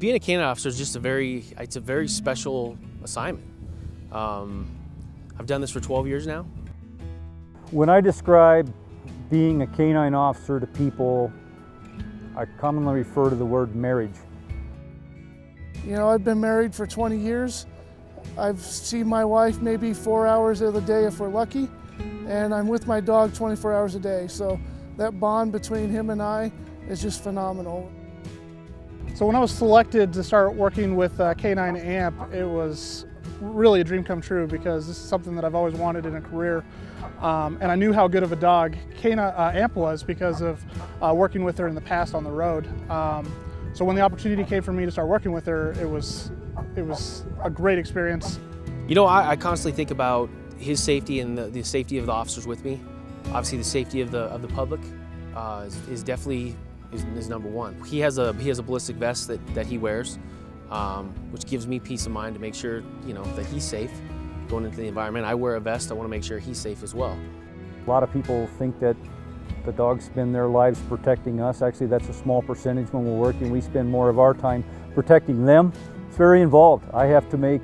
being a K-9 officer is just it's a very special assignment. I've done this for 12 years now. When I describe being a K-9 officer to people, I commonly refer to the word marriage. You know, I've been married for 20 years. I've seen my wife maybe 4 hours of the day if we're lucky, and I'm with my dog 24 hours a day. So that bond between him and I is just phenomenal. So when I was selected to start working with K-9 AMP, it was really a dream come true because this is something that I've always wanted in a career. And I knew how good of a dog K-9 AMP was because of working with her in the past on the road. So when the opportunity came for me to start working with her, it was a great experience. You know, I constantly think about his safety and the safety of the officers with me. Obviously, the safety of the public is definitely number one. He has a ballistic vest that he wears, which gives me peace of mind to make sure that he's safe going into the environment. I wear a vest. I want to make sure he's safe as well. A lot of people think that the dogs spend their lives protecting us. Actually, that's a small percentage when we're working. We spend more of our time protecting them. It's very involved. I have to make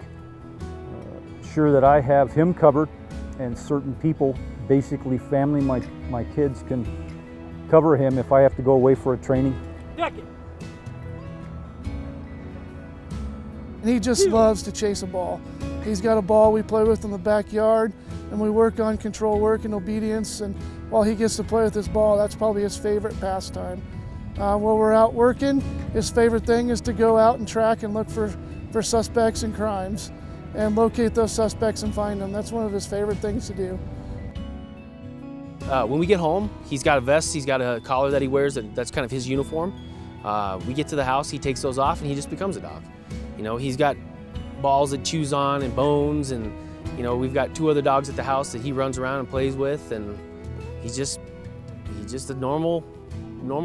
sure that I have him covered, and certain people, basically family, my kids, can cover him if I have to go away for a training. And he just loves to chase a ball. He's got a ball we play with in the backyard, and we work on control work and obedience, and while he gets to play with this ball, that's probably his favorite pastime. While we're out working, his favorite thing is to go out and track and look for suspects and crimes and locate those suspects and find them. That's one of his favorite things to do. When we get home, he's got a vest, he's got a collar that he wears, that's kind of his uniform. We get to the house, he takes those off, and he just becomes a dog. He's got balls that chews on and bones, and we've got 2 other dogs at the house that he runs around and plays with, and he's just a normal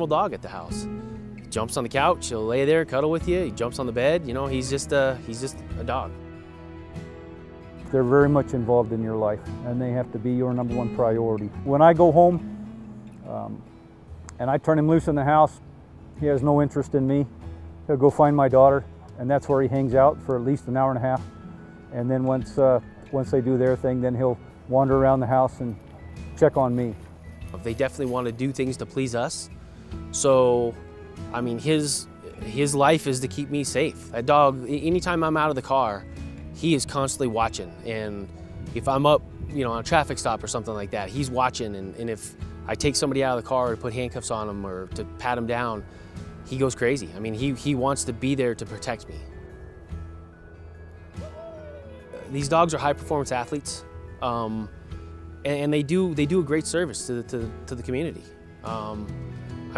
dog at the house. He jumps on the couch, he'll lay there, cuddle with you. He jumps on the bed. He's just a dog. They're very much involved in your life, and they have to be your number one priority. When I go home and I turn him loose in the house, he has no interest in me. He'll go find my daughter, and that's where he hangs out for at least an hour and a half. And then once they do their thing, then he'll wander around the house and check on me. They definitely want to do things to please us. So, I mean, his life is to keep me safe. That dog, anytime I'm out of the car, he is constantly watching. And if I'm up, on a traffic stop or something like that, he's watching. And if I take somebody out of the car to put handcuffs on him or to pat him down, he goes crazy. I mean, he wants to be there to protect me. These dogs are high-performance athletes, and they do a great service to the community. I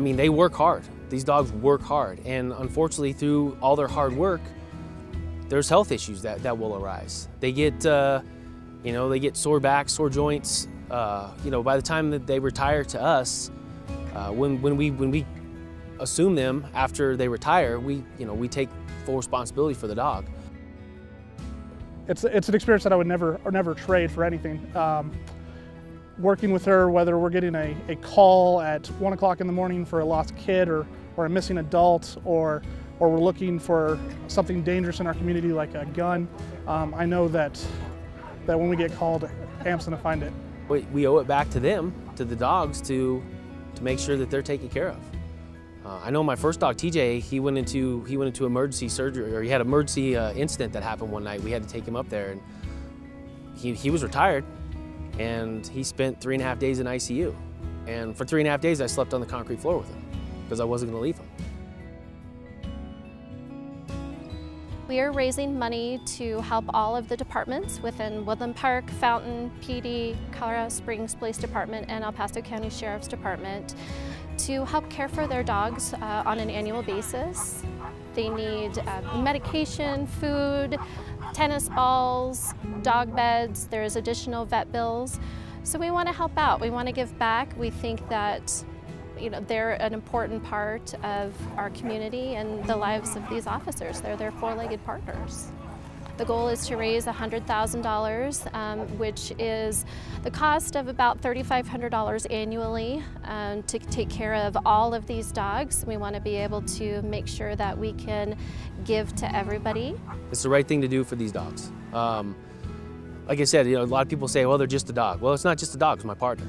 mean, they work hard. These dogs work hard, and unfortunately, through all their hard work, there's health issues that will arise. They get, they get sore backs, sore joints. By the time that they retire to us, when we assume them after they retire, we take full responsibility for the dog. It's an experience that I would never trade for anything. Working with her, whether we're getting a call at 1 o'clock in the morning for a lost kid or a missing adult, or we're looking for something dangerous in our community like a gun, I know that when we get called, AMP's gonna find it. We owe it back to them, to the dogs, to make sure that they're taken care of. I know my first dog, TJ, he went into emergency surgery, or he had an emergency incident that happened one night. We had to take him up there, and he was retired, and he spent 3.5 days in ICU. And for 3.5 days, I slept on the concrete floor with him because I wasn't going to leave him. We are raising money to help all of the departments within Woodland Park, Fountain, PD, Colorado Springs Police Department, and El Paso County Sheriff's Department to help care for their dogs on an annual basis. They need medication, food, tennis balls, dog beds. There's additional vet bills. So we want to help out. We want to give back. We think that they're an important part of our community and the lives of these officers. They're their 4-legged partners. The goal is to raise $100,000, which is the cost of about $3,500 annually to take care of all of these dogs. We want to be able to make sure that we can give to everybody. It's the right thing to do for these dogs. Like I said, a lot of people say, well, they're just a dog. Well, it's not just a dog, it's my partner.